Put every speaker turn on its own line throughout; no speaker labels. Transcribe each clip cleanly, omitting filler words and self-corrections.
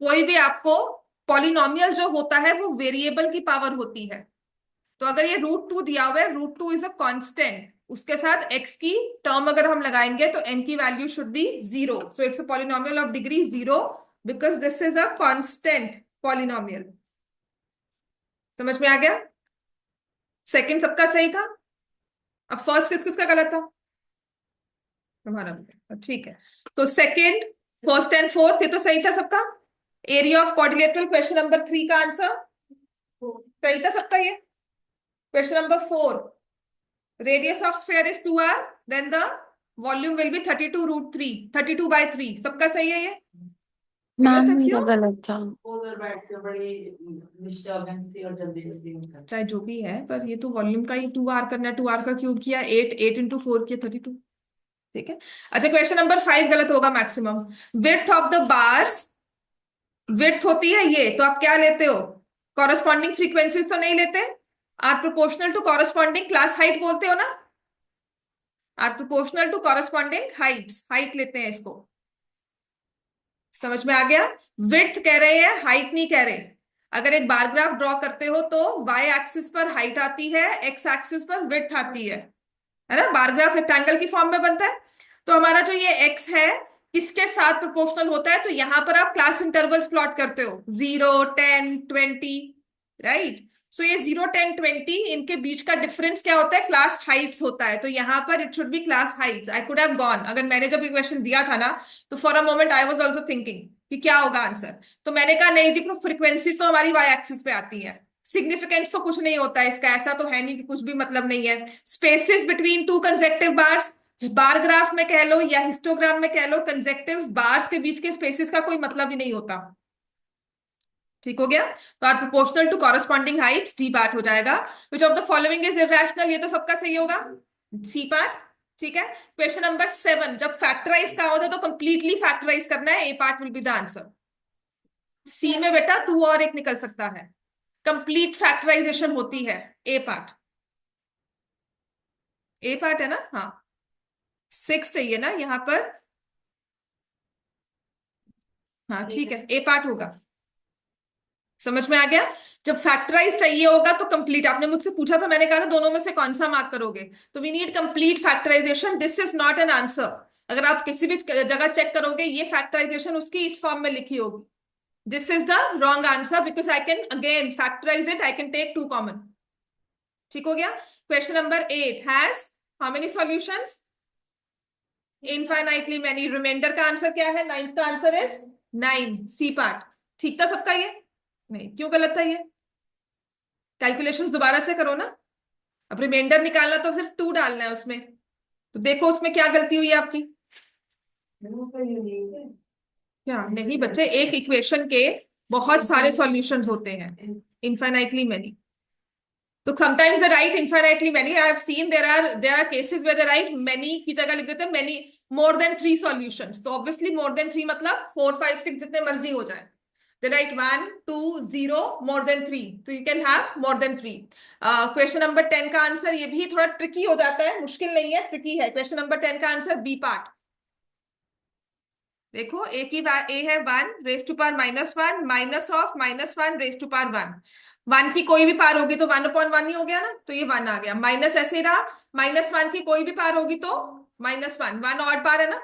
कोई भी आपको पॉलिनोमियल जो होता है वो वेरिएबल की पावर होती है। तो अगर ये √2 दिया हुआ है, √2 इज अ कांस्टेंट, उसके साथ x की टर्म अगर हम लगाएंगे तो n की value should be 0, so it's a polynomial of degree 0 because this is a constant polynomial. समझ में आ गया? सेकंड सबका सही था। अब फर्स्ट किस किस का गलत था? तुम्हारा भी गलत था। ठीक है, तो सेकंड, फर्स्ट एंड फोर्थ ये तो सही था सबका। Area of quadrilateral question number 3 का आंसर सही था सबका। ये question number 4, radius of sphere is 2r, then the volume will be 32√3, 32/3, सबका सही है ये? गलत
मैम
है
मेरा
क्यों?
गलत था।
उधर बैठ के बड़ी डिस्टर्बेंस थी और जल्दी जल्दी निकल।
चाहे जो भी है, पर ये तो वॉल्यूम का ही 2r करना है। 2r का क्यूब किया 8, 8 × 4 किया 32। ठीक है। अच्छा, क्वेश्चन नंबर 5 गलत होगा maximum. Width of the bars, width होती है ये, तो आप क्या लेते हो? कॉरस्पॉन्डिंग फ्रीक्वेंसीज तो नहीं लेते। Are proportional to corresponding class height बोलते हो ना, are proportional to corresponding heights, height लेते हैं इसको। समझ में आ गया? विड्थ कह रहे हैं, हाइट नहीं कह रहे। अगर एक बार ग्राफ ड्रॉ करते हो तो वाई एक्सिस पर हाइट आती है, एक्स एक्सिस पर विड्थ आती है ना? बार ग्राफ रेक्टेंगल की फॉर्म में बनता है। तो हमारा जो ये एक्स है किसके साथ प्रोपोर्शनल होता है? तो यहां पर आप क्लास इंटरवल्स प्लॉट करते हो, 0, 10, 20, राइट? सो ये 0, 10, 20 इनके बीच का डिफरेंस क्या होता है? क्लास हाइट्स होता है। तो यहाँ पर it should be class Heights. I could have gone, अगर मैंने जब ये क्वेश्चन दिया था ना, तो for a moment I was also thinking कि क्या होगा आंसर। तो मैंने कहा नहीं जी, फ्रीक्वेंसी तो हमारी वाई एक्सिस पे आती है, सिग्निफिकेंस तो कुछ नहीं होता है इसका, ऐसा तो है नहीं कि कुछ भी मतलब नहीं है। Spaces between two consecutive bars, bar graph में कह लो या हिस्टोग्राम में कह लो, कंसेक्टिव बार्स के बीच के स्पेसिस का कोई मतलब ही नहीं होता। ठीक हो गया? तो are proportional to corresponding heights, D part हो जाएगा। Which of the following is irrational, ये तो सबका सही होगा, सी पार्ट। ठीक है। क्वेश्चन नंबर 7, जब फैक्टराइज का होता है तो कंप्लीटली फैक्टराइज करना है, A part will be the answer. C में बेटा 2 और 1 निकल सकता है, कंप्लीट फैक्टराइजेशन होती है ए पार्ट। ए पार्ट है ना? हाँ, 6 चाहिए ना यहाँ पर। हाँ ठीक है, ए पार्ट होगा। समझ में आ गया? जब फैक्टराइज चाहिए होगा तो कंप्लीट, आपने मुझसे पूछा था, मैंने कहा था दोनों में से कौन सा मार्क करोगे, तो we need complete factorisation. This is not an answer. अगर आप किसी भी जगह चेक करोगे ये फैक्टराइजेशन उसकी इस फॉर्म में लिखी होगी, this is the wrong answer because I can again factorise it, I can take 2 common. ठीक हो गया? Question number 8 has how many solutions? Infinitely many. Remainder का आंसर क्या है? 9 का आंसर इज 9, सी पार्ट। ठीक था सबका ये? नहीं, क्यों गलत था ये? कैलकुलेशंस दोबारा से करो ना। अब रिमाइंडर निकालना तो सिर्फ 2 डालना है उसमें, तो देखो उसमें क्या गलती हुई है आपकी। क्या नहीं बच्चे, एक इक्वेशन के बहुत सारे सॉल्यूशंस होते हैं, इनफाइनाइटली मेनी। तो sometimes the right infinitely many, I have seen there are cases where the right many की जगह लिख देते हैं मेनी मोर देन 3 सॉल्यूशंस। तो ऑब्वियसली मोर देन 3 मतलब 4, 5, 6 जितने मर्जी हो जाए। They write 1, 2, 0, more than 3. So you can have more than 3. Question number 10 का आंसर, ये भी थोड़ा ट्रिकी हो जाता है, मुश्किल नहीं है, ट्रिकी है। क्वेश्चन नंबर 10 का आंसर बी पार्ट। देखो ए है 1 raise to power -1 minus of -1 raise to power 1। 1 की कोई भी पार होगी तो 1/1 ही हो गया ना, तो ये 1 आ गया। माइनस ऐसे ही रहा, -1 की कोई भी पार होगी तो -1, 1 ऑड पार है ना,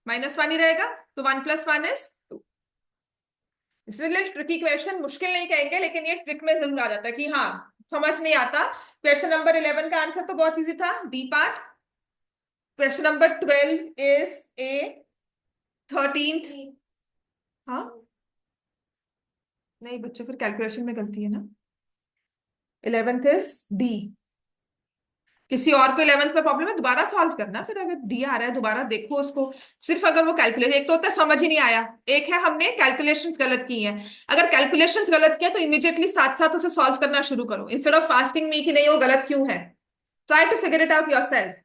-1 ही रहेगा, तो 1 + 1 इज 2। इसलिए ट्रिकी क्वेश्चन, मुश्किल नहीं कहेंगे लेकिन ये ट्रिक में जरूर आ जाता है कि हाँ समझ नहीं आता। क्वेश्चन नंबर 11 का आंसर तो बहुत इजी था, D part. Question number 12 is a 13th। हाँ नहीं बच्चे, फिर कैलकुलेशन में गलती है ना। 11th is D. किसी और को 11th में प्रॉब्लम है दोबारा सॉल्व करना, फिर अगर डी आ रहा है दोबारा देखो उसको। सिर्फ अगर वो कैलकुलेशन, एक तो होता है समझ ही नहीं आया, एक है हमने कैलकुलेशंस गलत की हैं। अगर कैलकुलेशंस गलत किया तो इमीडिएटली साथ साथ उसे सॉल्व करना शुरू करो, इंस्टेड ऑफ आस्किंग मी कि नहीं वो गलत क्यों है। Try to figure it out yourself.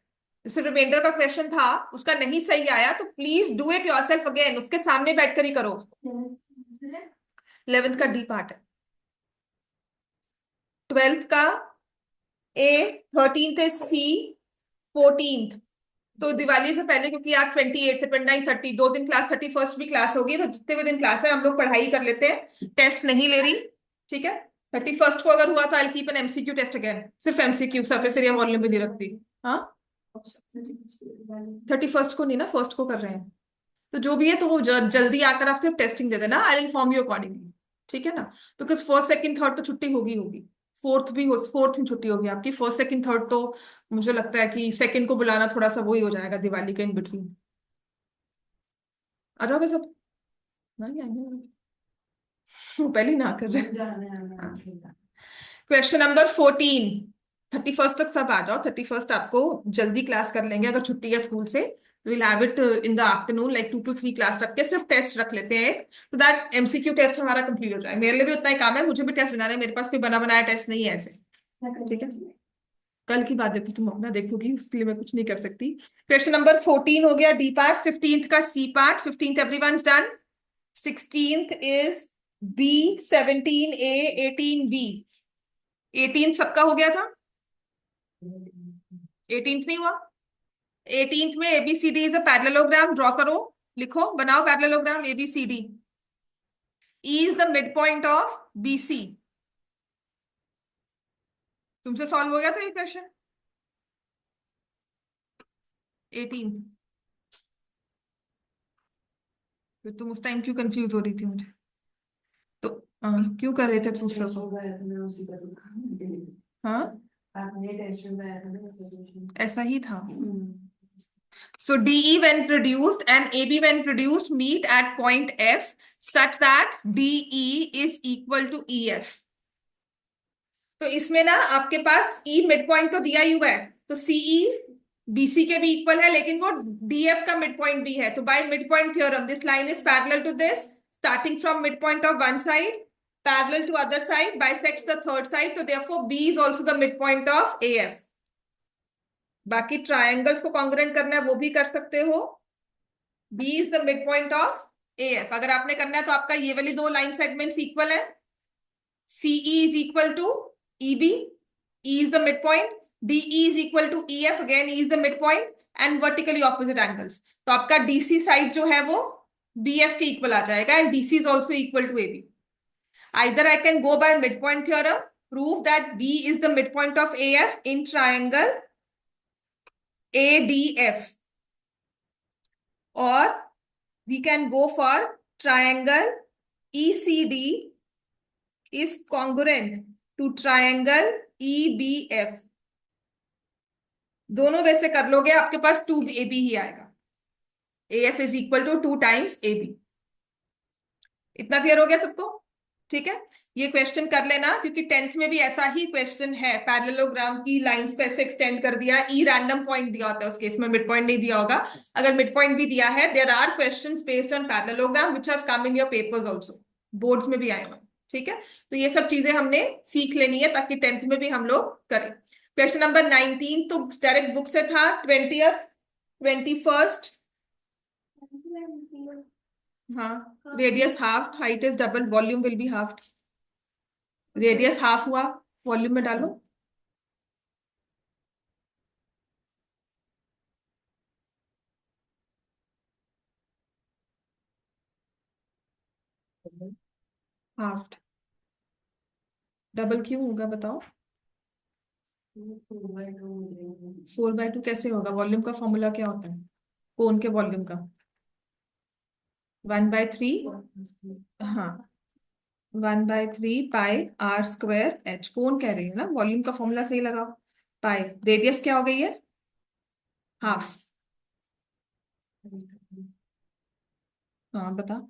जैसे रिमाइंडर का क्वेश्चन था, उसका नहीं सही आया तो please do it yourself again, उसके सामने बैठकर ही करो। 11th का डी पार्ट है, 12th का ए, 13th इज सी, 14th तो दिवाली से पहले, क्योंकि यार 28 से 29 30 दो दिन क्लास, 31st भी क्लास होगी, तो जितने भी दिन क्लास है हम लोग पढ़ाई कर लेते हैं, टेस्ट नहीं ले रही, ठीक है। 31st को अगर हुआ तो I keep an MCQ test again, सिर्फ एमसीक्यू, सरफेस एरिया वॉल्यूम भी नहीं रखती। हाँ, 31st को नहीं ना, फर्स्ट को कर रहे हैं। तो जो भी है, तो वो जल्दी आकर आप सिर्फ टेस्टिंग दे देना, आई इन्फॉर्म यू अकॉर्डिंगली, ठीक है ना। बिकॉज फर्स्ट सेकंड थर्ड तो छुट्टी होगी होगी, फोर्थ भी हो, फोर्थ ही छुट्टी होगी आपकी, फर्स्ट सेकंड थर्ड तो मुझे लगता है कि सेकंड को बुलाना थोड़ा सा वही हो जाएगा, दिवाली के इन बिटवीन। आ जाओगे सब? नहीं आएंगे, वो पहले ही ना कर रहे हैं। क्वेश्चन नंबर 14, 31st तक सब आ जाओ, 31st आपको जल्दी क्लास कर लेंगे, अगर छुट्टी है स्कूल से तो will have it in the afternoon, like 2 to 3 class रख के सिर्फ टेस्ट रख लेते हैं, तो दैट एमसीक्यू टेस्ट हमारा कंप्लीट हो जाए। मेरे लिए भी उतना ही काम है, मुझे भी टेस्ट बनाना है, मेरे पास कोई बना बनाया टेस्ट नहीं है ऐसे, ठीक है। कल की बात देखो, तुम अपना देखोगी, उसके लिए मैं कुछ नहीं कर सकती। क्वेश्चन नंबर 14 हो गया डी पार्ट, 15th का C part, 15th everyone done, 16th is B, 17 A, 18 B. 18 सबका हो गया था, 18th नहीं हुआ। 18th में ABCD is a parallelogram, draw करो, लिखो, बनाओ parallelogram ABCD. E is the mid point of BC. तुमसे सॉल्व हो गया था ये क्वेश्चन 18th? फिर तुम उस टाइम क्यों कंफ्यूज हो रही थी मुझे, तो क्यों कर रहे थे दूसरे को? हाँ, ऐसा ही था। So DE when produced and AB when produced meet at point F such that DE is equal to EF. तो इसमें ना आपके पास E मिड पॉइंट तो दिया ही हुआ है, तो CE BC के भी इक्वल है, लेकिन वो DF का मिड पॉइंट भी है, तो by mid point theorem this line is parallel to this, starting from mid point of one side parallel to other side bisects the third side, तो therefore B is also the mid point of AF। बाकी triangles को congruent करना है वो भी कर सकते हो, B is the mid point of AF। अगर आपने करना है तो आपका ये वाली दो लाइन सेगमेंट्स इक्वल है, CE is equal to EB, E is the midpoint, DE is equal to EF, again E is the midpoint and vertically opposite angles, तो आपका DC साइड जो है वो BF के इक्वल आ जाएगा and DC is also equal to AB. Either I can go by midpoint theorem, prove that B is the midpoint of AF in triangle ADF, or we can go for triangle ECD is congruent to triangle EBF। दोनों वैसे कर लोगे आपके पास 2AB ही आएगा, AF is equal to 2 times AB। इतना clear हो गया सबको? ठीक है, ये क्वेश्चन कर लेना, क्योंकि 10th में भी ऐसा ही क्वेश्चन है, पैरेललोग्राम की लाइंस पे ऐसे एक्सटेंड कर दिया, ई रैंडम पॉइंट दिया होता है उस केस में, मिड पॉइंट नहीं दिया होगा। अगर मिड पॉइंट भी दिया है, there are questions based on parallelogram which have come in your papers also, boards में भी आए हुए, ठीक है। तो ये सब चीजें हमने सीख लेनी है ताकि 10th में भी हम लोग करें। क्वेश्चन नंबर 19 तो डायरेक्ट बुक से था, 20th 21st, हाँ, radius half, height is double, volume will be half, radius half हुआ, वॉल्यूम में डालो। हाफ, डबल क्यों होगा बताओ? 4/2 कैसे होगा? वॉल्यूम का फॉर्मूला क्या होता है कोन के वॉल्यूम का? 1/3, हाँ, 1/3 πr²h। कोन कह रही है ना, वॉल्यूम का फॉर्मूला सही लगाओ, पाई। रेडियस क्या हो गई है? हाफ। हाँ बता,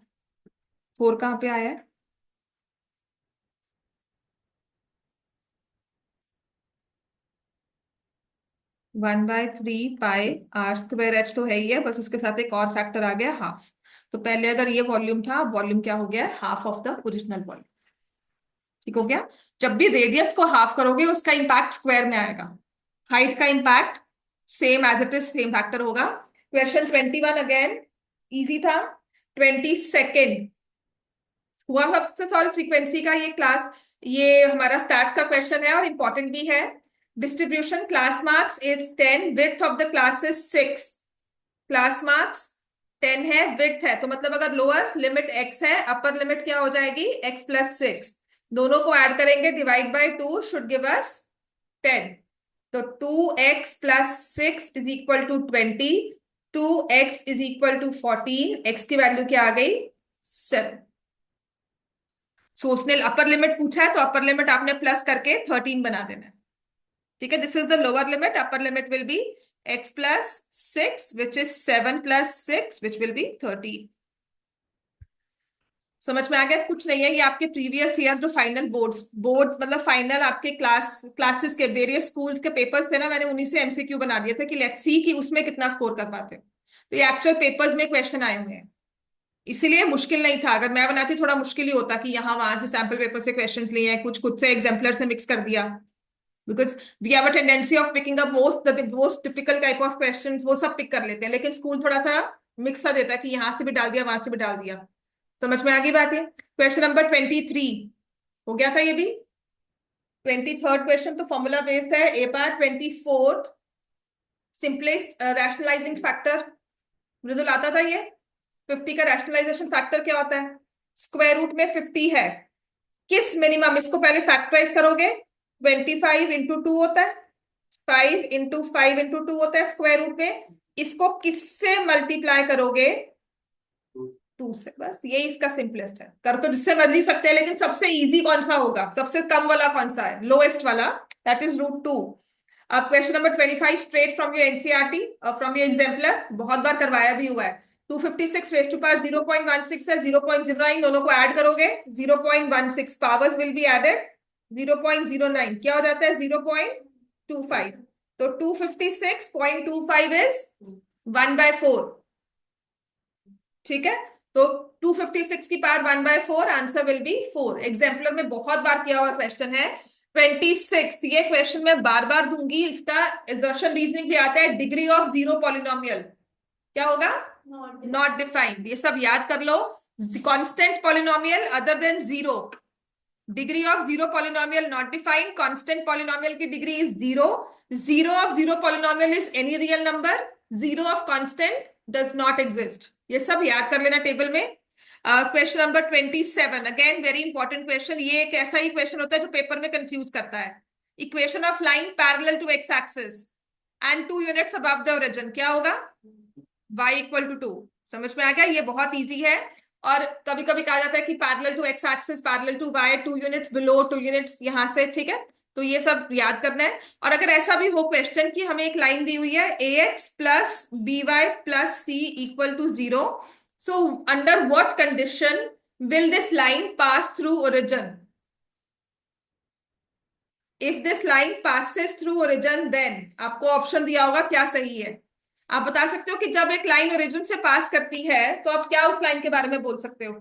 4 कहाँ पे आया है? 1/3 πr²h तो है ही है, बस उसके साथ एक और फैक्टर आ गया, हाफ। तो पहले अगर ये वॉल्यूम था, वॉल्यूम क्या हो गया? Half of the original volume, ठीक हो गया। जब भी रेडियस को हाफ करोगे उसका इंपैक्ट स्क्वायर में आएगा, हाइट का impact same as it is, same factor होगा। क्वेश्चन 21 अगेन इजी था। 22nd हुआ सबसे सॉल्व फ्रीक्वेंसी का ये क्लास, ये हमारा स्टैट्स का क्वेश्चन है और इंपॉर्टेंट भी है। Distribution, class marks is 10, width of the class is 6, class marks 10 है, विड्थ है, तो मतलब अगर लोअर लिमिट x है, अपर लिमिट क्या हो जाएगी x प्लस 6, दोनों को ऐड करेंगे, divide by 2 should give us 10, तो 2x plus 6 is equal to 20, 2x is equal to 14, x की वैल्यू क्या आ गई 7। सो उसने अपर लिमिट पूछा है तो अपर लिमिट आपने प्लस करके 13 बना देना है, ठीक है। This is the lower limit, upper limit will be x plus 6 which is 7 plus 6 which will be 13। समझ में आ गया? कुछ नहीं है, ये आपके प्रीवियस ईयर जो फाइनल बोर्ड्स मतलब फाइनल आपके क्लासेस के वेरियस स्कूल्स के पेपर्स थे ना, मैंने उन्हीं से एमसीक्यू बना दिए थे कि लेट्स सी कि उसमें कितना स्कोर कर पाते हो। तो ये एक्चुअल पेपर्स में क्वेश्चन आए हुए हैं, इसीलिए मुश्किल नहीं था। अगर मैं बनाती थोड़ा मुश्किल ही होता कि यहाँ वहां से सैंपल पेपर से क्वेश्चंस लिए हैं, कुछ खुद से एग्जाम्पलर से मिक्स कर दिया, because we have a tendency of picking up most typical type of questions, वो सब पिक कर लेते हैं, लेकिन स्कूल थोड़ा सा मिक्स सा देता है कि यहाँ से भी डाल दिया, वहां से भी डाल दिया। समझ में आ गई बात? है क्वेश्चन नंबर 23 हो गया था ये भी। 23rd क्वेश्चन तो फॉर्मूला बेस्ड है। A part 24th simplest rationalising factor Mridul आता था ये। 50 का रैशनलाइजेशन फैक्टर क्या होता है? स्क्वायर रूट में 50 है, किस मिनिमम, इसको पहले फैक्टराइज करोगे, 25 इंटू 2 होता है, 5 इंटू 2 होता है स्क्वायर रूट में, इसको किससे मल्टीप्लाई करोगे? 2 से। बस यही इसका सिंपलेस्ट है। कर तो जिससे मर्जी सकते हैं, लेकिन सबसे इजी कौन सा होगा, सबसे कम वाला कौन सा है, लोएस्ट वाला, दैट इज √2। अब question number 25 straight from your NCERT from your exemplar, बहुत बार करवाया भी हुआ है। 256 रेज टू पावर 0.16 है, 0.09, दोनों को ऐड करोगे 0.16, पावर्स विल बी एडेड 0.09, क्या हो जाता है 0.25, तो 256.25 इज 1/4, ठीक है। तो 256 की power 1/4, answer will be 4। Exemplar में बहुत बार किया हुआ क्वेश्चन है। 26 ये क्वेश्चन मैं बार बार दूंगी, इसका एजर्शन रीजनिंग भी आता है। डिग्री ऑफ जीरो पॉलिनोमियल क्या होगा? Not defined. ये सब याद कर लो। Constant polynomial other than zero, degree of zero polynomial not defined, constant polynomial की degree is zero, zero of zero polynomial is any real number, zero of constant does not exist. ये सब याद कर लेना टेबल में। Question number 27 again very important question. ये एक ऐसा ही क्वेश्चन होता है जो पेपर में कंफ्यूज करता है। Equation of line parallel to x axis and 2 units above the origin क्या होगा? y equal to 2। समझ में आ गया? ये बहुत इजी है। और कभी कभी कहा जाता है कि parallel to x axis, parallel to y, 2 units below, 2 units यहां से, ठीक है। तो ये सब याद करना है। और अगर ऐसा भी हो क्वेश्चन कि हमें एक लाइन दी हुई है ax plus by plus c equal to 0, so under what condition will this line pass through origin? If this line passes through origin then, आपको ऑप्शन दिया होगा क्या सही है। आप बता सकते हो कि जब एक लाइन ओरिजिन से पास करती है तो आप क्या उस लाइन के बारे में बोल सकते हो?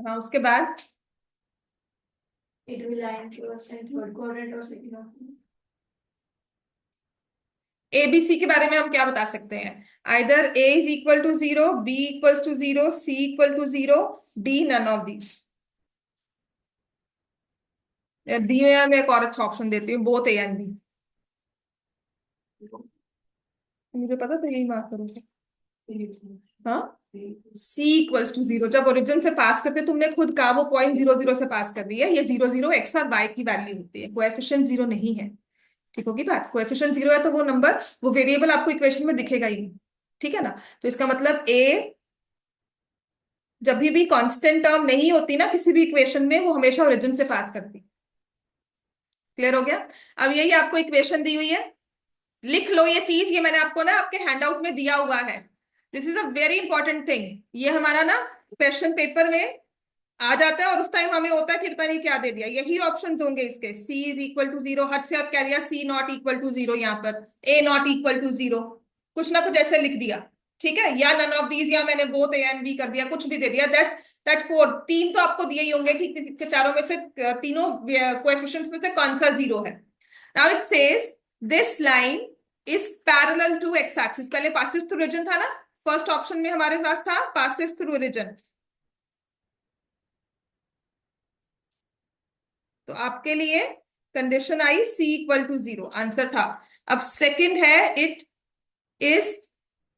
हाँ, उसके बाद
It will line first and third quadrant or second quadrant.
Abc के बारे में हम क्या बता सकते हैं? Either a is equal to 0, b equal to 0, c equal to 0, d none of these. D में मैं एक और अच्छा ऑप्शन देती हूँ, बोथ ए एंड बी। मुझे पता था यही मार्क करोगे। हाँ, c इक्वल्स टू 0, जब ओरिजिन से पास करते, तुमने खुद कहा वो 0.00 से पास कर रही है, ये 0 x और y की वैल्यू होती है, कोएफिशिएंट 0 नहीं है। ठीक होगी बात? कोएफिशिएंट 0 है तो वो नंबर, वो वेरिएबल आपको इक्वेशन में दिखेगा ही नहीं, ठीक है ना। तो इसका मतलब a जब भी कांस्टेंट टर्म नहीं होती ना किसी भी इक्वेशन में, वो हमेशा ओरिजिन से पास करती। क्लियर हो गया? अब यही आपको इक्वेशन दी हुई है, लिख लो ये चीज, ये मैंने आपको ना आपके हैंडआउट में दिया हुआ है। This is a very important thing. ये हमारा ना क्वेश्चन पेपर में आ जाता है और उस टाइम हमें होता है कि पता नहीं क्या दे दिया। यही ऑप्शंस होंगे इसके, c इज इक्वल टू 0, हद से हद क्या दिया, c नॉट इक्वल टू 0, यहाँ पर a नॉट इक्वल टू 0, कुछ ना कुछ ऐसे लिख दिया, ठीक है। या नन ऑफ दीज, या मैंने बोथ a एंड b कर दिया, कुछ भी दे दिया। दैट 4, तीन तो आपको दिए ही होंगे कि चारों में से, तीनों कोएफिशिएंट्स में से कौन सा 0 है। Now it says this line is parallel to x axis, पहले पासिस थ्रू ओरिजिन था ना, फर्स्ट ऑप्शन में हमारे पास था पासिस थ्रू ओरिजिन। तो आपके लिए condition I c equal to 0, answer था। अब सेकंड है, it is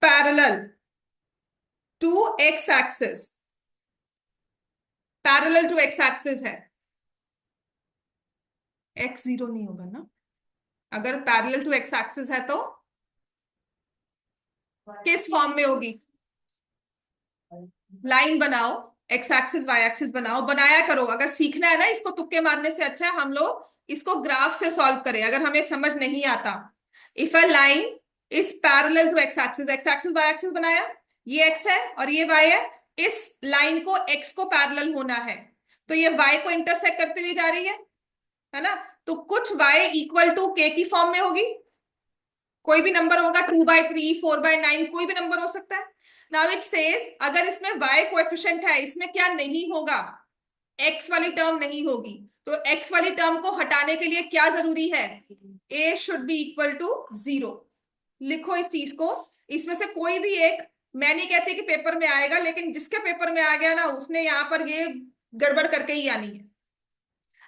parallel to x axis, parallel to x axis है, x 0 नहीं होगा ना, अगर पैरेलल टू एक्स एक्सिस है तो किस फॉर्म में होगी? लाइन बनाओ, एक्स एक्सिस वाई एक्सिस बनाओ, बनाया करो। अगर सीखना है ना, इसको तुक्के मारने से अच्छा है हम लोग इसको ग्राफ से सॉल्व करें, अगर हमें समझ नहीं आता। If a line is parallel to x axis y axis बनाया, ये एक्स है और ये वाई है, इस लाइन को एक्स को पैरेलल होना है, तो ये वाई को इंटरसेक्ट करते हुए जा रही है ना, तो कुछ वाई इक्वल टू के की फॉर्म में होगी, कोई भी नंबर होगा, 2/3, 4/9, कोई भी नंबर हो सकता है। नाउ इट सेज अगर इसमें y कोएफिशिएंट है, इसमें क्या नहीं होगा, x वाली टर्म नहीं होगी, तो x वाली टर्म को हटाने के लिए क्या जरूरी है, a should be equal to 0। लिखो इस चीज को, इसमें से कोई भी एक, मैं नहीं कहती कि पेपर में आएगा, लेकिन जिसके पेपर में आ गया ना, उसने यहां पर ये गड़बड़ करके ही आनी है।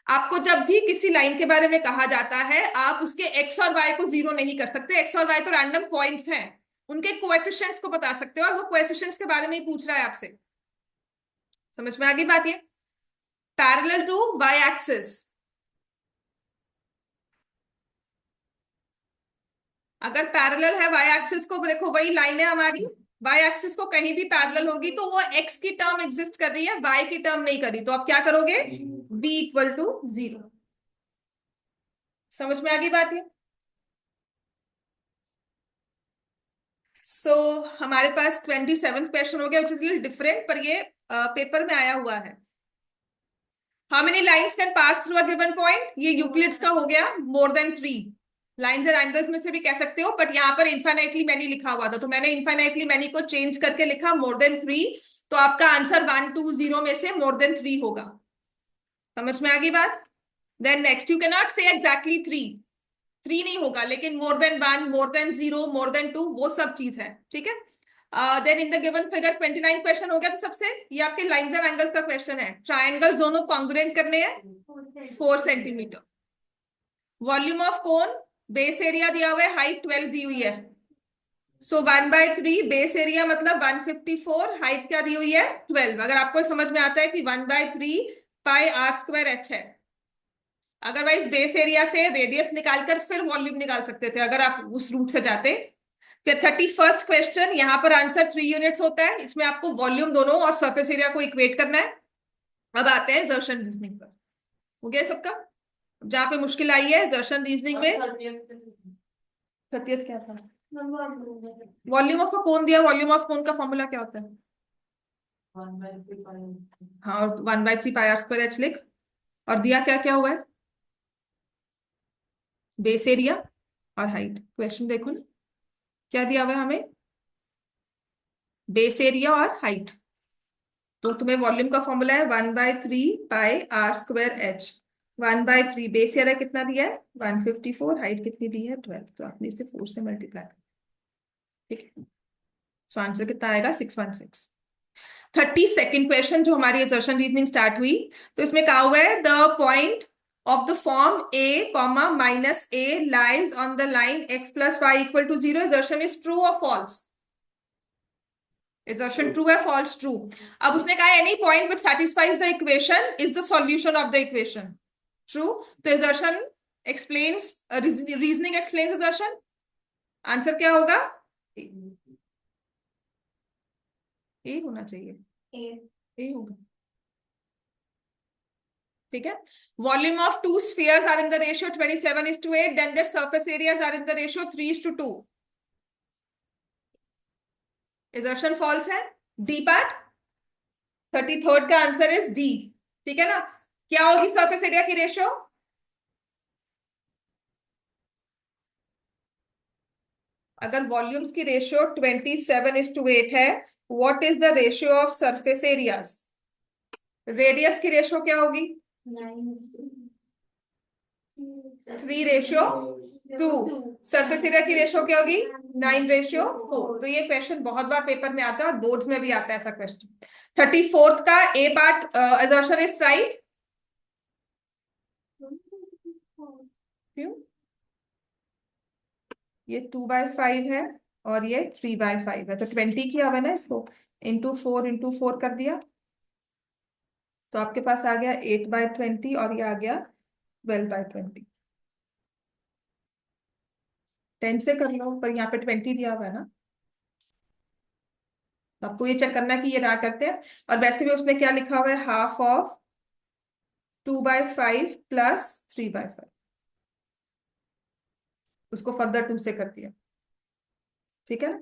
आपको जब भी किसी लाइन के बारे में कहा जाता है, आप उसके एक्स और वाई को 0 नहीं कर सकते, एक्स और वाई तो रैंडम पॉइंट्स हैं, उनके कोएफिशिएंट्स को बता सकते हो, और वो कोएफिशिएंट्स के बारे में ही पूछ रहा है आपसे। समझ में आ गई बात? ये पैरेलल टू वाई एक्सिस, अगर पैरेलल है वाई एक्सिस को, देखो वही लाइन है हमारी, वाई एक्सिस को कहीं भी पैरेलल होगी तो वो एक्स की टर्म एग्जिस्ट कर रही है, वाई की टर्म नहीं कर रही, तो आप क्या करोगे, b इक्वल टू 0। समझ में आ गई बात? ये हमारे पास 27th क्वेश्चन हो गया, विच इज लिटिल डिफरेंट, पर ये पेपर में आया हुआ है। How many lines can pass through a given point, ये यूक्लिड्स का हो गया, मोर देन 3 लाइंस एंड एंगल्स में से भी कह सकते हो, बट यहाँ पर इनफाइनाइटली मैनी लिखा हुआ था, तो मैंने इनफाइनाइटली मैनी को चेंज करके लिखा मोर देन 3, तो आपका आंसर 1 2 0 में से मोर देन 3 होगा। समझ में आ गई बात? Then next, you can not say exactly 3 नहीं होगा, लेकिन more than 1, more than 0, more than 2, वो सब चीज है, ठीक है। Then in the given figure 29 question हो गया, तो सबसे ये आपके लाइंस एंड एंगल्स का क्वेश्चन है, ट्रायंगल्स दोनों कॉन्ग्रुएंट करने हैं 4 centimetre. Volume of cone, base area दिया हुआ है, हाइट 12 दी हुई है, सो 1/3 बेस एरिया मतलब 154, हाइट क्या दी हुई है 12। अगर आपको समझ में आता है कि 1/3 पाई आर स्क्वायर एच है, अदरवाइज बेस एरिया से रेडियस निकालकर फिर वॉल्यूम निकाल सकते थे अगर आप उस रूट से जाते। फिर 31st क्वेश्चन, यहां पर आंसर 3 यूनिट्स होता है, इसमें आपको वॉल्यूम दोनों और सरफेस एरिया को इक्वेट करना है। अब आते हैं जर्शन रीजनिंग पर, हो गया सबका? जहां पे मुश्किल आई है जर्शन रीजनिंग में, 30th क्या था, वॉल्यूम ऑफ अ कोन दिया, वॉल्यूम ऑफ कोन का फॉर्मूला क्या होता है?
1/3
हाँ, 1/3 पाई आर स्क्वायर एच लिख, और दिया क्या क्या हुआ है, बेस एरिया और हाइट। क्वेश्चन देखो ना, क्या दिया हुआ है हमें, बेस एरिया और हाइट, तो तुम्हें वॉल्यूम का फॉर्मूला है 1/3 pi r square h. 1/3 base area कितना दिया है 154, हाइट कितनी दी है 12, तो आपने इसे 4 से मल्टीप्लाई, ठीक है, सो आंसर कितना आएगा 616। 32nd क्वेश्चन, जो हमारी असर्शन रीजनिंग स्टार्ट हुई, तो इसमें कहा हुआ है the point of the form a comma minus a lies on the line x plus y equal to 0, assertion is true or false? assertion true है, false true। अब उसने कहा any point which satisfies the equation is the solution of the equation, true। तो assertion explains reasoning explains assertion, answer क्या होगा, a होना चाहिए, a होगा, ठीक है। Volume of two spheres are in the ratio 27:8, then their surface areas are in the ratio 3:2। assertion false है, d part, 33rd का आंसर इज डी, ठीक है ना। क्या होगी सरफेस एरिया की रेशियो, अगर वॉल्यूम्स की रेशियो 27:8 है, what is the ratio of surface areas, radius की रेशियो क्या होगी 3:2, सरफेस एरिया की रेशियो क्या होगी 9:4। तो ये क्वेश्चन बहुत बार पेपर में आता है और बोर्ड्स में भी आता है ऐसा क्वेश्चन। 34th का ए पार्ट, assertion इज राइट, क्यों? ये 2/5 है और ये 3/5 है, तो 20 किया हुआ है ना इसको, इंटू 4 कर दिया, तो आपके पास आ गया 8/20 और ये आ गया 12/20। 10 से कर लो, पर यहाँ पे 20 दिया हुआ है ना, तो आपको ये चेक करना है कि ये ना करते हैं। और वैसे भी उसने क्या लिखा हुआ है, हाफ ऑफ 2/5 प्लस 3/5, उसको फर्दर 2 से कर दिया, ठीक है ना।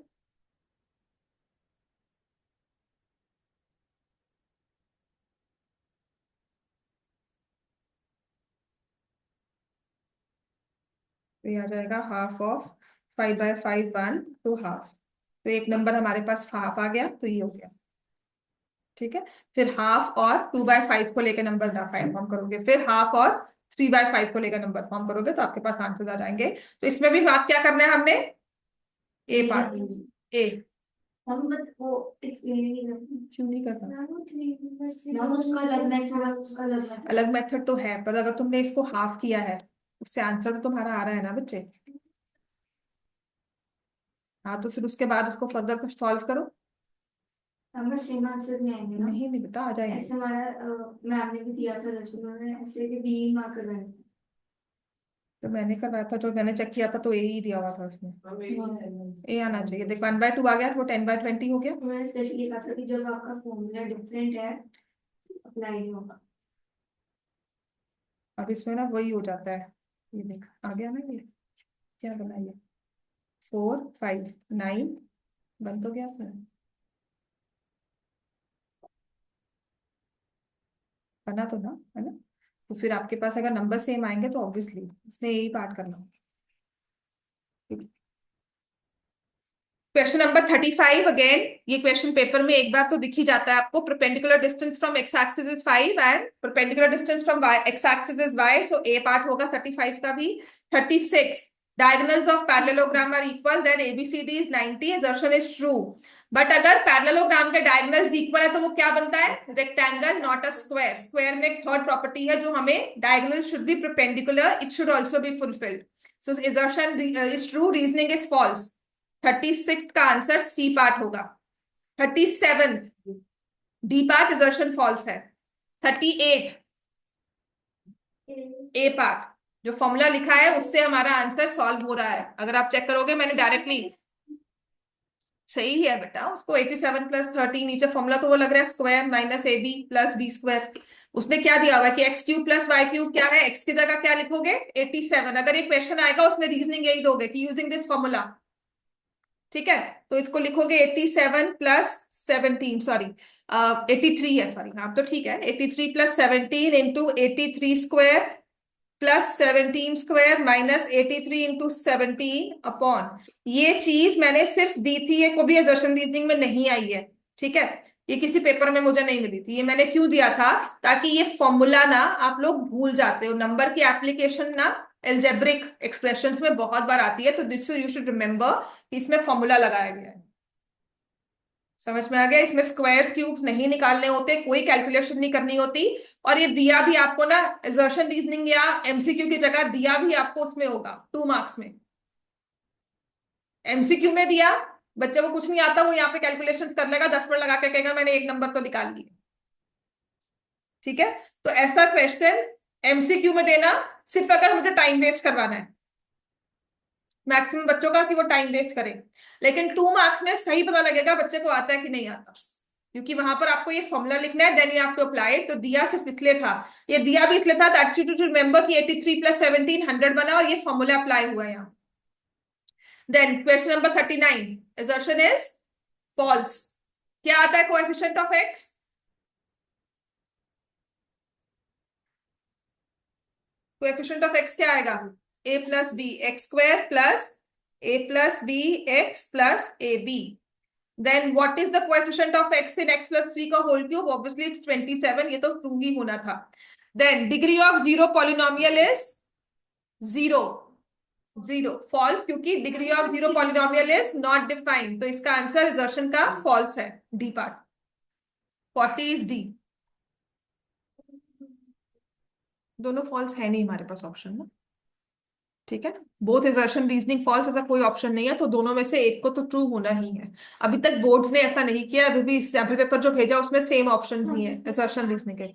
तो ये आ जाएगा हाफ ऑफ 5/5 1 तो हाफ, तो एक नंबर हमारे पास हाफ आ गया, तो ये हो गया, ठीक है। फिर हाफ और 2/5 को लेकर नंबर ना फाइंड फॉर्म करोगे, फिर हाफ और 3/5 को लेकर नंबर फॉर्म करोगे, तो आपके पास आंसर आ जाएंगे। तो इसमें भी बात क्या करना है हमने, ए पार्ट, ए
हम बट वो
क्यों नहीं करना,
मैम उसका अलग मेथड है, उसका अलग मेथड।
अलग मेथड तो है, पर अगर तुमने इसको हाफ किया है, उससे आंसर तो तुम्हारा आ रहा है ना बच्चे। हाँ, तो फिर उसके बाद उसको फर्दर कुछ सॉल्व करो।
हमारा सेम आंसर नहीं आएंगे ना।
नहीं नहीं बेटा, आ जाएंगे।
ऐसे हमारा मैम ने भी दिया था लक्ष्मण, उन्होंने ऐसे भी बी मार्क करवाए थे।
तो मैंने करवाया था, जो मैंने चेक किया था, तो ए ही दिया हुआ था उसमें, ए आना चाहिए। देख 1/2 आ गया, वो 10/20 हो गया।
उन्होंने स्पेशली कहा था कि जब आपका फॉर्मूला डिफरेंट है अप्लाई नहीं होगा।
अब इसमें ना वही हो जाता है, ये देख आ गया ना, ये क्या बना, ये 4 5 9 बन तो गया इसमें, बना तो ना, है ना। तो फिर आपके पास अगर नंबर सेम आएंगे तो ऑब्वियसली इसमें यही पार्ट करना। क्वेश्चन नंबर 35 अगेन, ये क्वेश्चन पेपर में एक बार तो दिख ही जाता है आपको। Perpendicular distance from x axis is 5 and perpendicular distance from x axis is y, so A part होगा 35 का भी। 36, diagonals of parallelogram are equal, then ABCD is 90, assertion is true। But अगर पैरेललोग्राम के डायगोनल्स इक्वल है तो वो क्या बनता है, rectangle not a square. Square में एक थर्ड प्रॉपर्टी है जो हमें, diagonal should be perpendicular, it should also be fulfilled, so assertion is true, reasoning is false। 36 का आंसर सी पार्ट होगा। 37 डी पार्ट, assertion false है। 38 ए पार्ट, जो formula लिखा है उससे हमारा आंसर सॉल्व हो रहा है। अगर आप चेक करोगे, मैंने डायरेक्टली, सही है बेटा, उसको 87 प्लस 30, नीचे फॉर्मूला तो वो लग रहा है square minus AB plus b square. उसने क्या दिया हुआ है कि x³ प्लस y³ क्या है, x की जगह क्या लिखोगे 87। अगर ये क्वेश्चन आएगा उसमें रीजनिंग यही दोगे कि यूजिंग दिस फॉर्मूला, ठीक है। तो इसको लिखोगे 87 प्लस 17, सॉरी 83 है, सॉरी हाँ तो ठीक है, 83 plus 17 into 83 square plus 17 square minus 83 into 17 upon, ये चीज मैंने सिर्फ दी थी, ये को भी assertion रीजनिंग में नहीं आई है, ठीक है। ये किसी पेपर में मुझे नहीं मिली थी, ये मैंने क्यों दिया था, ताकि ये फॉर्मूला ना आप लोग भूल जाते हो, नंबर की एप्लीकेशन ना एल्जेब्रिक एक्सप्रेशंस में बहुत बार आती है, तो दिस यू शुड रिमेंबर, इसमें फॉर्मूला लगाया गया है। समझ में आ गया, इसमें स्क्वायर क्यूब्स नहीं निकालने होते, कोई कैलकुलेशन नहीं करनी होती। और ये दिया भी आपको ना, assertion रीजनिंग या MCQ की जगह दिया भी आपको उसमें होगा 2 मार्क्स में। MCQ में दिया, बच्चे को कुछ नहीं आता, वो यहाँ पे कैलकुलेशंस कर लेगा, 10 मिनट लगा के कहेगा मैंने एक नंबर तो निकाल लिया, ठीक है। तो ऐसा क्वेश्चन MCQ में देना, सिर्फ अगर मुझे टाइम वेस्ट करवाना है मैक्सिमम बच्चों का, कि वो टाइम वेस्ट करें। लेकिन 2 मार्क्स में सही पता लगेगा बच्चे को आता है कि नहीं आता, क्योंकि वहां पर आपको ये फॉर्मूला लिखना है, then you have to apply it. तो दिया सिर्फ इसलिए था, ये दिया भी इसलिए था दैट यू टू रिमेंबर कि 83 प्लस 17 100 बना, और ये फॉर्मूला अप्लाई हुआ है यहाँ। Then question number 39, assertion is false। क्या आता है coefficient of x, coefficient of x क्या आएगा, a plus b x square plus a plus b x plus a b. Then what is the coefficient of x in x plus 3 का whole cube? Obviously it's 27, ये तो true ही होना था। Then degree of zero polynomial is 0, 0 false, क्योंकि degree of zero polynomial is not defined, तो इसका answer assertion का false है, D part। 40 is D, दोनों false है नहीं हमारे पास ऑप्शन ना। ठीक है, बोथ असर्शन रीजनिंग फॉल्स, ऐसा कोई ऑप्शन नहीं है, तो दोनों में से एक को तो ट्रू होना ही है। अभी तक बोर्ड्स ने ऐसा नहीं किया, अभी भी सैम्पल पेपर जो भेजा उसमें सेम ऑप्शंस ही है असर्शन रीजनिंग के।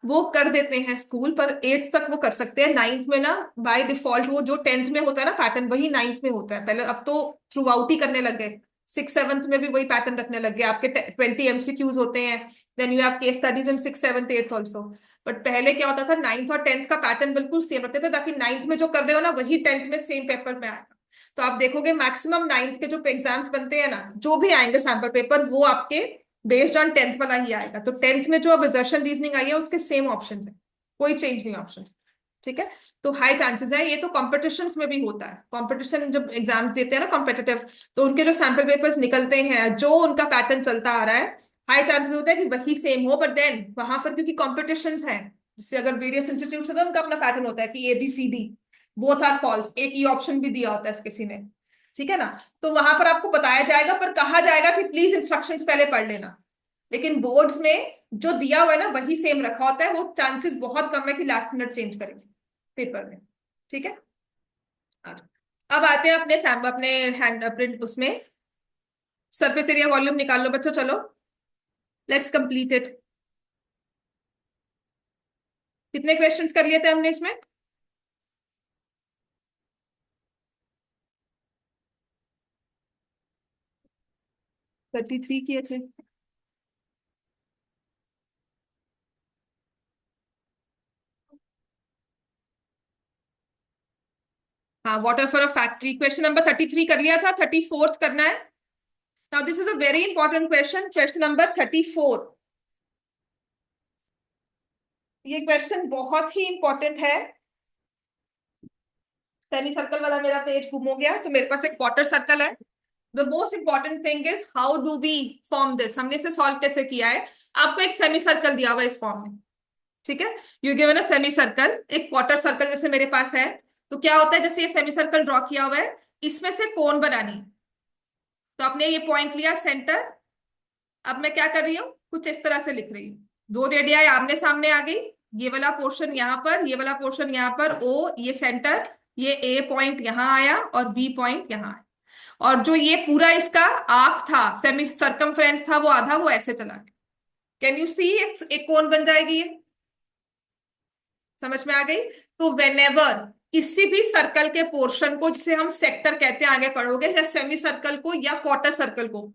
वो कर देते हैं स्कूल, पर एट्थ तक वो कर सकते हैं। नाइन्थ में ना बाय डिफॉल्ट वो जो टेंथ में होता है ना पैटर्न, वही नाइन्थ में होता है पहले, अब तो थ्रू आउट ही करने लग गए। सिक्स सेवन्थ में भी वही पैटर्न रखने लग गए, आपके 20 MCQs होते हैं, then you have case studies in six seventh eighth also. But पहले क्या होता था, नाइन्थ और टेंथ का पैटर्न बिल्कुल सेम रखते थे, ताकि नाइन्थ में जो कर रहे हो ना वही टेंथ में सेम पेपर में आएगा। तो आप देखोगे मैक्सिमम नाइन्थ के जो एग्जाम्स बनते हैं ना, जो भी आएंगे सैम्पल पेपर, वो आपके बेस्ड ऑन टेंथ वाला ही आएगा। तो टेंथ में जो अब असर्शन रीजनिंग आई है उसके सेम ऑप्शंस है, कोई चेंज नहीं ऑप्शन। ठीक है, तो हाई चांसेस है, ये तो कॉम्पिटिशन्स में भी होता है। कॉम्पिटिशन जब एग्जाम्स देते हैं ना कॉम्पिटिटिव, तो उनके जो सैंपल पेपर्स निकलते हैं, जो उनका पैटर्न चलता आ रहा है, हाई चांसेस होता है कि वही सेम हो। बट देन वहां पर क्योंकि कॉम्पिटिशन्स है, जैसे अगर वेरियस इंस्टीट्यूट है तो उनका अपना पैटर्न होता है कि ABCD बोथ आर फॉल्स, एक ही ऑप्शन भी दिया होता है किसी ने। ठीक है ना, तो वहां पर आपको बताया जाएगा, पर कहा जाएगा कि प्लीज इंस्ट्रक्शंस पहले पढ़ लेना। लेकिन बोर्ड्स में जो दिया हुआ है ना वही सेम रखा होता है, वो चांसेस बहुत कम है कि लास्ट मिनट चेंज करेंगे पेपर में। ठीक है, अब आते हैं अपने अपने हैंड अपने उसमें सरफेस एरिया वॉल्यूम निकाल लो बच्चों, चलो लेट्स कंप्लीट इट। कितने क्वेश्चंस कर लिए थे हमने इसमें? हाँ, 33 किए थे। हाँ, water for a factory question number 33 कर लिया था, 34th करना है। Now this is a very important question, question number 34। ये क्वेश्चन बहुत ही इंपॉर्टेंट है। सेमी सर्कल वाला मेरा पेज गुम हो गया, तो मेरे पास एक क्वार्टर सर्कल है। The most important thing is how do we form this, हमने इसे सॉल्व कैसे किया है। आपको एक सेमी सर्कल दिया हुआ है इस फॉर्म में। ठीक है, you given a semi circle, एक क्वार्टर सर्कल जैसे मेरे पास है। तो क्या होता है, जैसे ये सेमी सर्कल ड्रॉ किया हुआ है, इसमें से कोन बनानी है। तो आपने ये पॉइंट लिया सेंटर। अब मैं क्या कर रही हूँ, कुछ इस तरह से लिख रही हूँ, दो रेडियाई आमने सामने आ गई, ये वाला पोर्शन यहाँ पर, ये वाला पोर्शन यहाँ पर, ओ ये सेंटर, ये ए पॉइंट यहाँ आया और बी पॉइंट यहाँ आया। और जो ये पूरा इसका आर्क था, सेमी सर्कमफ्रेंस था, वो आधा वो ऐसे चला गया। कैन यू सी, एक कोन बन जाएगी ये, समझ में आ गई। तो वेनेवर किसी भी सर्कल के पोर्शन को, जिसे हम सेक्टर कहते हैं, आगे पढ़ोगे, या सेमी सर्कल को या क्वार्टर सर्कल को,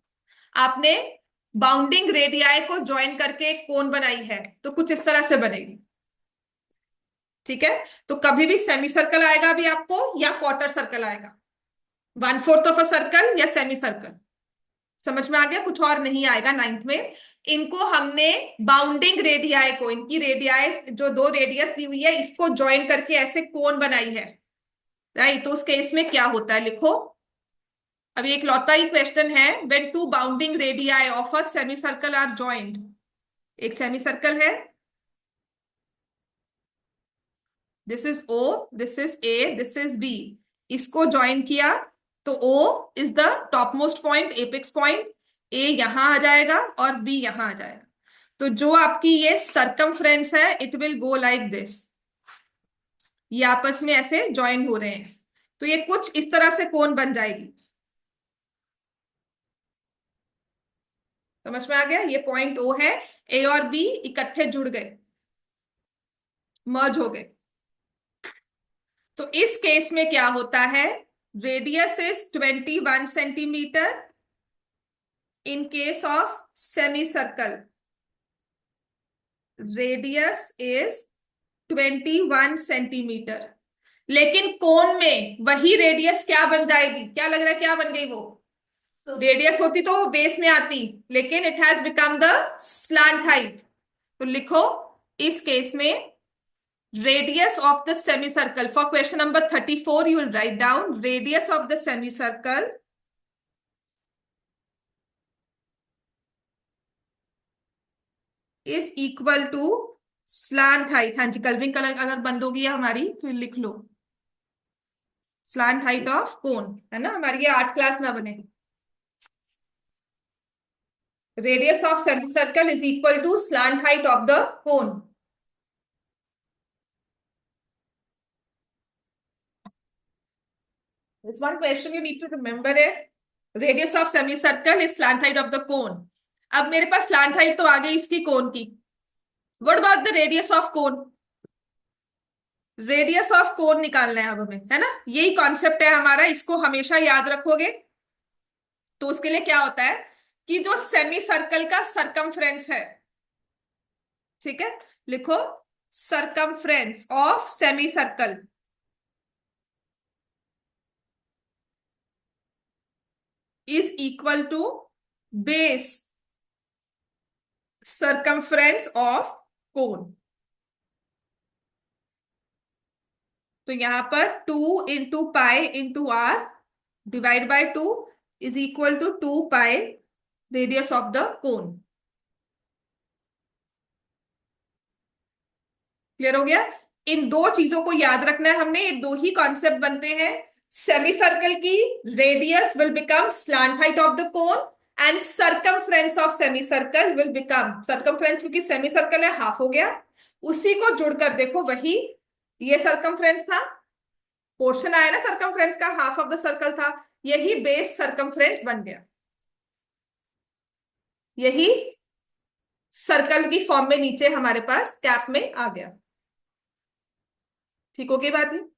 आपने बाउंडिंग रेडियाई को ज्वाइन करके एक कोन बनाई है, तो कुछ इस तरह से बनेगी। ठीक है, तो कभी भी सेमी सर्कल आएगा अभी आपको, या क्वार्टर सर्कल आएगा, 1/4 ऑफ अ सर्कल या सेमी सर्कल। समझ में आ गया, कुछ और नहीं आएगा नाइन्थ में। इनको हमने बाउंडिंग रेडियाई को, इनकी रेडियाई जो दो रेडियस दी हुई है, इसको ज्वाइन करके ऐसे कोन बनाई है। राइट, तो उस केस में क्या होता है लिखो। अभी एक लौता ही क्वेश्चन है, when two bounding radii of a semi circle are joined. एक सेमी सर्कल है, this is O, this is A, this is B, इसको ज्वाइन किया, तो O is the top most point, apex point, A यहां आ जाएगा और B यहां आ जाएगा। तो जो आपकी ये सरकमफ्रेंस है, it will go like this, ये आपस में ऐसे ज्वाइन हो रहे हैं, तो ये कुछ इस तरह से कोन बन जाएगी। समझ में आ गया, ये पॉइंट ओ है, ए और बी इकट्ठे जुड़ गए, मर्ज हो गए। तो इस केस में क्या होता है, radius is 21 centimetre in case of semi circle, radius is 21 centimetre. लेकिन कोन में वही रेडियस क्या बन जाएगी, क्या लग रहा है क्या बन गई वो, रेडियस होती तो बेस में आती, लेकिन it has become the slant height. तो लिखो इस केस में radius of the semicircle, for question number 34 you will write down radius of the semicircle is equal to slant height। हाँ जी, कलरिंग कलर अगर बंद होगी हमारी तो लिख लो, slant height of cone, है ना, हमारी ये आर्ट क्लास ना बने। radius of semicircle is equal to slant height of the cone। This one question you need to remember it. Radius of semicircle is slant height of the cone. अब मेरे पास slant height तो आ गई इसकी कोन की. What about the radius of cone? Radius of cone निकालना है अब हमें, है ना. यही कॉन्सेप्ट है हमारा, इसको हमेशा याद रखोगे. तो उसके लिए क्या होता है कि जो सेमी सर्कल का सरकमफ्रेंस है, ठीक है, लिखो circumference of semi circle is equal to base circumference of cone. तो यहां पर 2 into pi into r divide by 2 is equal to 2 pi radius of the cone. Clear हो गया. इन दो चीजों को याद रखना है हमने. ये दो ही कॉन्सेप्ट बनते हैं. सेमी सर्कल की radius will become slant height of the cone and circumference of semi circle will become, circumference क्योंकि सेमी सर्कल है हाफ हो गया, उसी को जुड़कर देखो वही ये सरकमफ्रेंस था, पोर्शन आया ना सरकमफ्रेंस का, हाफ ऑफ द सर्कल था, यही बेस सरकमफ्रेंस बन गया. यही सर्कल की फॉर्म में नीचे हमारे पास कैप में आ गया. ठीक हो गई बात है.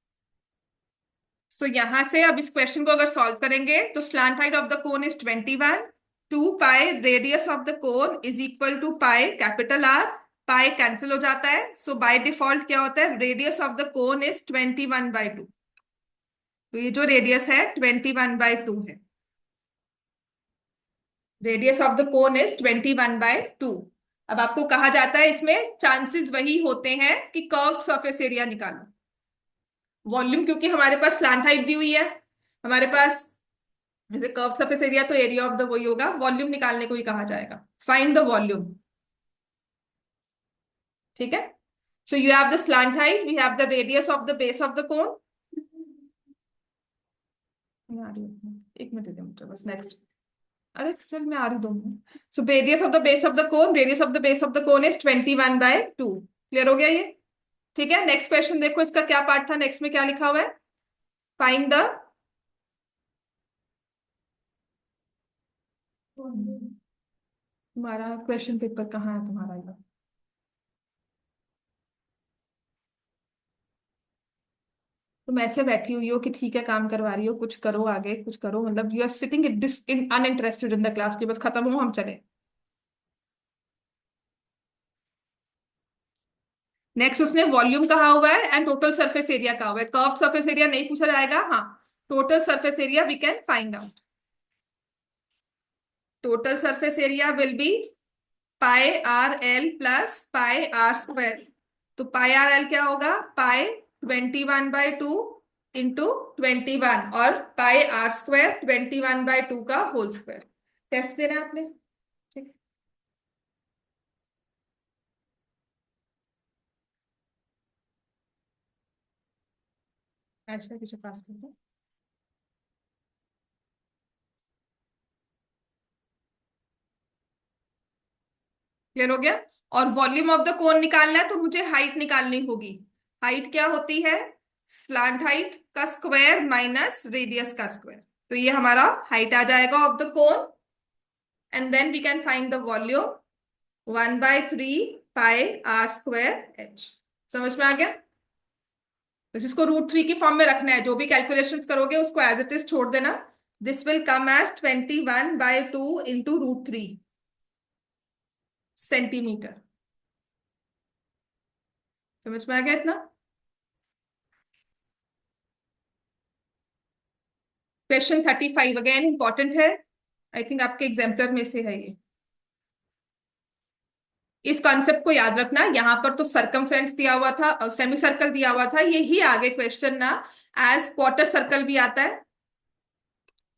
सो यहां से अब इस क्वेश्चन को अगर सॉल्व करेंगे तो slant height of the cone is 21, 2 pi radius of the cone is equal to pi capital R. Pi cancel हो जाता है, सो बाय डिफॉल्ट क्या होता है, radius of the cone is 21/2. तो ये जो रेडियस है 21/2 है. Radius of the cone is 21/2. अब आपको कहा जाता है इसमें चांसेस वही होते हैं कि कर्व्ड सरफेस एरिया निकालो. वॉल्यूम क्योंकि हमारे पास स्लांट हाइट दी हुई है, हमारे पास जैसे कर्व्ड सरफेस एरिया तो एरिया ऑफ द वही होगा, वॉल्यूम निकालने को ही कहा जाएगा. Find the volume. ठीक है. So you have the slant height, we have the radius of the base of the cone. एक मिनट दे मुझे बस. नेक्स्ट, अरे चल मैं आ रही 2 minute. So radius of the base of the cone, radius of the base of the cone is 21/2. Clear हो गया ये. ठीक है. नेक्स्ट क्वेश्चन देखो, इसका क्या पार्ट था, नेक्स्ट में क्या लिखा हुआ है, फाइंड द, तुम्हारा क्वेश्चन पेपर कहाँ है तुम्हारा ये. तुम ऐसे बैठी हुई हो कि ठीक है काम करवा रही हो, कुछ करो आगे, कुछ करो, मतलब you are sitting in uninterested in the class की बस खत्म हो हम चले. नेक्स्ट उसने वॉल्यूम कहा हुआ है एंड टोटल सरफेस एरिया कहा हुआ है. कर्व्ड सरफेस एरिया नहीं पूछा जाएगा. हाँ, total surface area we can find out. Total surface area will be pi r l plus pi r square. तो पाई आर एल क्या होगा, पाई 21/2 इंटू 21 और पाई आर स्क्वायर 21/2 का होल स्क्वायर. टेस्ट देना आपने. ठीक. ऐसा पीछे पास कर दो. क्लियर हो गया. और वॉल्यूम ऑफ द कोन निकालना है तो मुझे हाइट निकालनी होगी. हाइट क्या होती है, स्लांट हाइट का स्क्वायर माइनस रेडियस का स्क्वायर. तो ये हमारा हाइट आ जाएगा of the cone and then we can find the volume 1/3 pi r square h. समझ में आ गया. बस इसको √3 की फॉर्म में रखना है. जो भी कैलकुलेशंस करोगे उसको एज इट इज छोड़ देना. This will come as 21/2 into √3 centimetre. समझ में आ गया इतना. क्वेश्चन 35 अगेन इंपॉर्टेंट है, आई थिंक आपके एग्जाम्पलर में से है ये. इस कॉन्सेप्ट को याद रखना. यहां पर तो सरकमफ्रेंस दिया हुआ था और सेमी सर्कल दिया हुआ था, यही आगे क्वेश्चन ना एज क्वार्टर सर्कल भी आता है.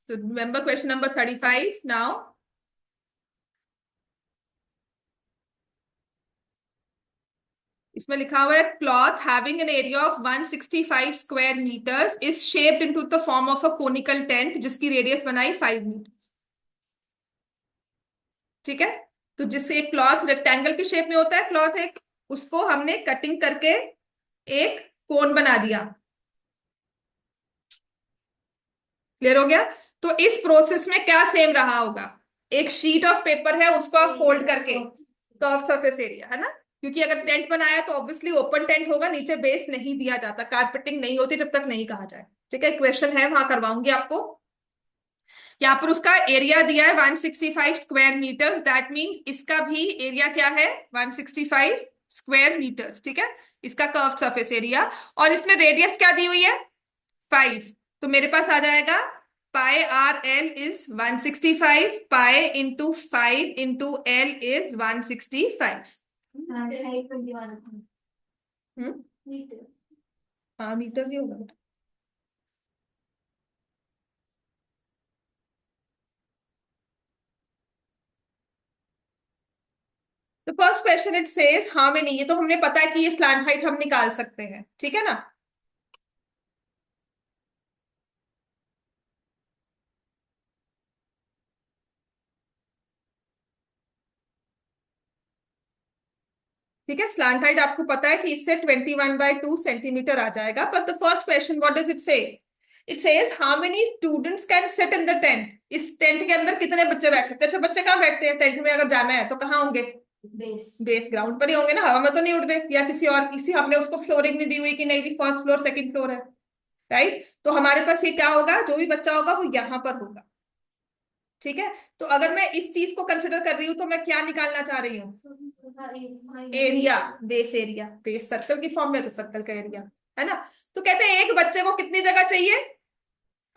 So remember question number 35 now. इसमें लिखा हुआ है cloth having an area of 165 square metres is shaped into the form of a conical tent जिसकी रेडियस बनाई 5 मीटर. ठीक है. तो जिससे एक क्लॉथ रेक्टेंगल के शेप में होता है क्लॉथ, एक उसको हमने कटिंग करके एक कोन बना दिया. क्लियर हो गया? तो इस प्रोसेस में क्या सेम रहा होगा, एक शीट ऑफ पेपर है उसको आप फोल्ड करके कर्व सरफेस एरिया, है ना, क्योंकि अगर टेंट बनाया तो ऑब्वियसली ओपन टेंट होगा, नीचे बेस नहीं दिया जाता, कारपेटिंग नहीं होती जब तक नहीं कहा जाए। ठीक है, क्वेश्चन है वहां करवाऊंगी आपको। यहाँ पर उसका एरिया दिया है 165 स्क्वायर मीटर्स, दैट मीन्स इसका भी एरिया क्या है 165 स्क्वायर मीटर्स। ठीक है, इसका कर्व सरफेस एरिया, और इसमें रेडियस क्या दी हुई है 5, तो मेरे पास आ जाएगा pi r l is 165, pi into 5 into l is 165।
And height 21
hmm,
meter.
हाँ मीटर्स ही होगा बेटा। तो फर्स्ट क्वेश्चन इट सेज हाँ में नहीं, ये तो हमने पता है कि ये स्लैंट हाइट हम निकाल सकते हैं, ठीक है ना। ठीक है, स्लैंट हाइट आपको पता है कि इससे 21/2 सेंटीमीटर आ जाएगा। पर the first question what does it say, it says how many students can sit in the tent, इस टेंट के अंदर कितने बच्चे बैठ सकते हैं। अच्छा, बच्चे कहाँ बैठते हैं टेंट में, अगर जाना है तो कहाँ होंगे,
Base.
बेस ग्राउंड पर ही होंगे ना, हवा में तो नहीं उड़ रहे, या किसी और किसी हमने उसको फ्लोरिंग नहीं दी हुई कि नहीं जी फर्स्ट फ्लोर सेकंड फ्लोर है, राइट। तो हमारे पास ये क्या होगा, जो भी बच्चा होगा वो यहाँ पर होगा। ठीक है, तो अगर मैं इस चीज को कंसिडर कर रही हूँ तो मैं क्या निकालना चाह रही हूँ, area, base area, base circle की फॉर्म में तो सर्कल का एरिया, है ना। तो कहते हैं एक बच्चे को कितनी जगह चाहिए,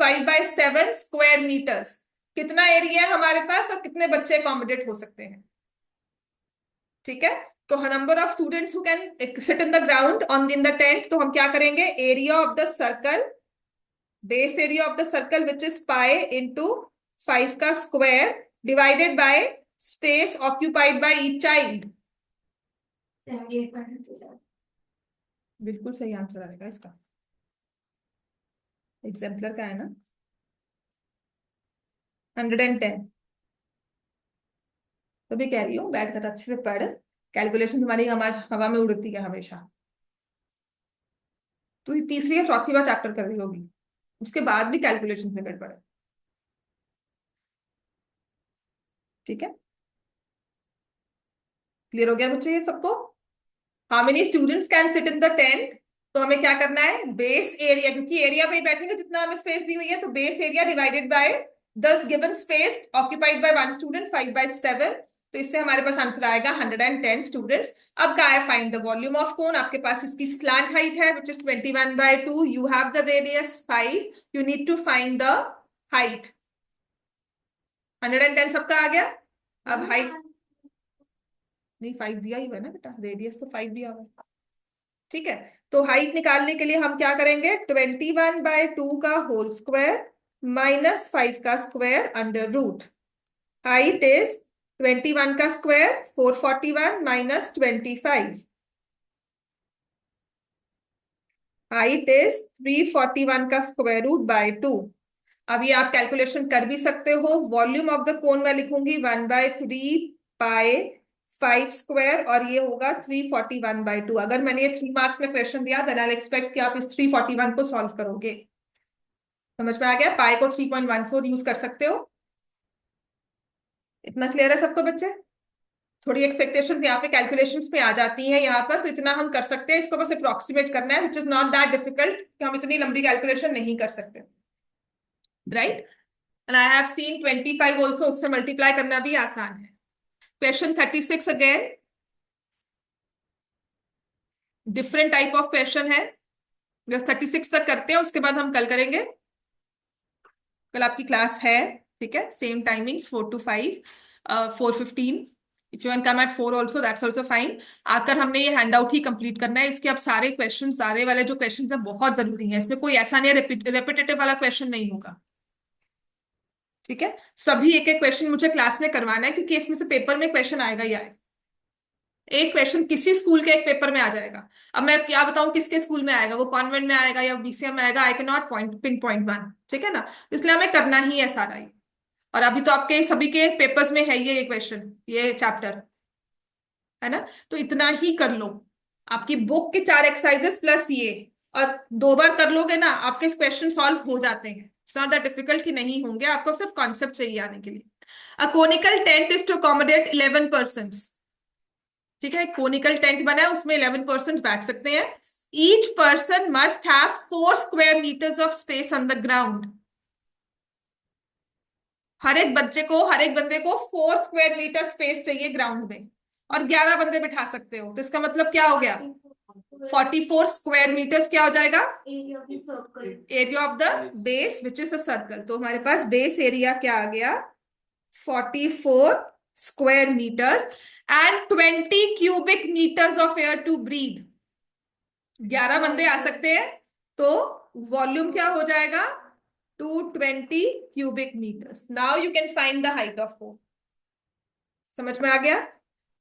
5/7 स्क्वायर मीटर्स, कितना एरिया है हमारे पास और कितने बच्चे अकोमोडेट हो सकते हैं। ठीक है, तो number of students who can sit in the ground on in the tent, तो हम क्या करेंगे, area of the circle, base area of the circle which is pi into 5 का square divided by space occupied by each child.
78.57.
बिल्कुल सही answer आएगा इसका, exemplar का है ना 110। तो भी कह रही हूँ बैठ कर अच्छे से पढ़, कैलकुलेशन तुम्हारी हवा में उड़ती है हमेशा। तो ये तीसरी या चौथी बार चैप्टर कर रही होगी, उसके बाद भी कैलकुलेशन में गड़बड़ है। ठीक है, क्लियर हो गया बच्चे ये सबको। How many students can sit in the tent, तो हमें क्या करना है, बेस एरिया, क्योंकि एरिया पे ही बैठेंगे जितना हमें स्पेस दी हुई है, तो base area divided by the given space occupied by 1 student 5/7, तो इससे हमारे पास आंसर आएगा 110 स्टूडेंट्स। अब क्या है, find the volume of cone, आपके पास इसकी स्लैंट हाइट है which is 21/2, you have the radius 5, you need to find the height. 110 सबका आ गया। अब हाइट नहीं 5 दिया ही हुआ है ना बेटा, रेडियस तो 5 दिया हुआ है। ठीक है, तो हाइट निकालने के लिए हम क्या करेंगे, 21/2 का होल स्क्वायर माइनस 5 का square under root, height is 21 का स्क्वायर 441 माइनस 25, हाइट इज 341 का स्क्वायर रूट बाय 2। अब ये आप कैलकुलेशन कर भी सकते हो, वॉल्यूम ऑफ द कोन मैं लिखूंगी 1/3 पाई 5 स्क्वायर, और ये होगा 341/2। अगर मैंने ये 3 मार्क्स में क्वेश्चन दिया देन आई एक्सपेक्ट कि आप इस 341 को सॉल्व करोगे। समझ में आ गया, पाई को 3.14 यूज कर सकते हो। इतना क्लियर है सबको बच्चे, थोड़ी एक्सपेक्टेशंस यहाँ पे कैलकुलेशंस में आ जाती हैं यहाँ पर, तो इतना हम कर सकते हैं, इसको बस अप्रोक्सीमेट करना है which is not that difficult कि हम इतनी लंबी कैलकुलेशन नहीं कर सकते, right. And I have scene 25 also, उससे मल्टीप्लाई करना भी आसान है। Question 36 again, different type of question है, बस 36 तक करते हैं, उसके बाद हम कल करेंगे। कल आपकी क्लास है, ठीक है, same timings 4 to 5, 4:15, if you can come at 4 also that's also fine. आकर हमने ये हैंड आउट ही कंप्लीट करना है, इसके अब सारे क्वेश्चन, सारे वाले जो क्वेश्चन है बहुत जरूरी है, इसमें कोई ऐसा नहीं है रेपिटेटिव वाला क्वेश्चन नहीं होगा। ठीक है, सभी एक एक क्वेश्चन मुझे क्लास में करवाना है, क्योंकि इसमें से पेपर में क्वेश्चन आएगा ही आएगा, एक क्वेश्चन किसी स्कूल के एक पेपर में आ जाएगा। अब मैं क्या बताऊं किसके स्कूल में आएगा, वो कॉन्वेंट में आएगा या बीसीएम में आएगा, I can not pin point one, ठीक है ना, इसलिए हमें करना ही है सारा ही। और अभी तो आपके सभी के पेपर्स में है ये क्वेश्चन, ये चैप्टर, है ना, तो इतना ही कर लो, आपकी बुक के 4 एक्सरसाइजेस प्लस ये, और 2 बार कर लोगे ना आपके क्वेश्चन सॉल्व हो जाते हैं। इट्स नॉट दैट डिफिकल्ट कि नहीं होंगे, आपको सिर्फ कॉन्सेप्ट चाहिए आने के लिए। A conical tent is to accommodate 11 person. ठीक है, कोनिकल टेंट बना है, उसमें 11 पर्सन बैठ सकते हैं। Each person must have 4 square metres of space on the ground. हर एक बंदे को 4 स्क्वायर मीटर स्पेस चाहिए ग्राउंड में, और 11 बंदे बिठा सकते हो, तो इसका मतलब क्या हो गया? 44 स्क्वायर मीटर्स क्या हो जाएगा?
Area of the circle.
Area of the base which is a circle. तो हमारे पास बेस एरिया क्या आ गया? 44 square metres and 20 cubic metres of air to breathe. 11 बंदे आ सकते हैं, तो वॉल्यूम क्या हो जाएगा? 220 cubic metres. Now you can find the height of cone. समझ में आ गया?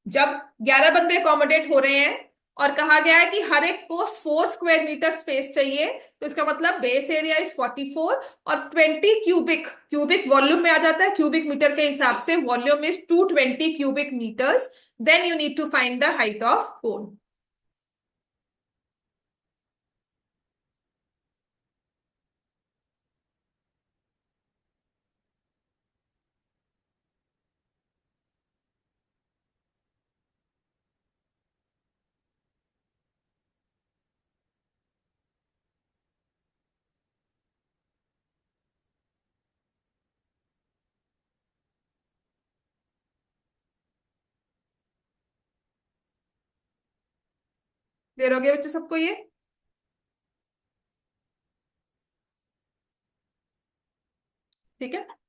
जब 11 बंदे अकोमोडेट हो रहे हैं और कहा गया है कि हर एक को 4 स्क्वायर मीटर स्पेस चाहिए, तो इसका मतलब बेस एरिया इज 44 और 20 क्यूबिक, क्यूबिक वॉल्यूम में आ जाता है, क्यूबिक मीटर के हिसाब से volume is 220 cubic metres. Then you need to find the height of cone. Clear हो गया बच्चे सबको ये? ठीक है।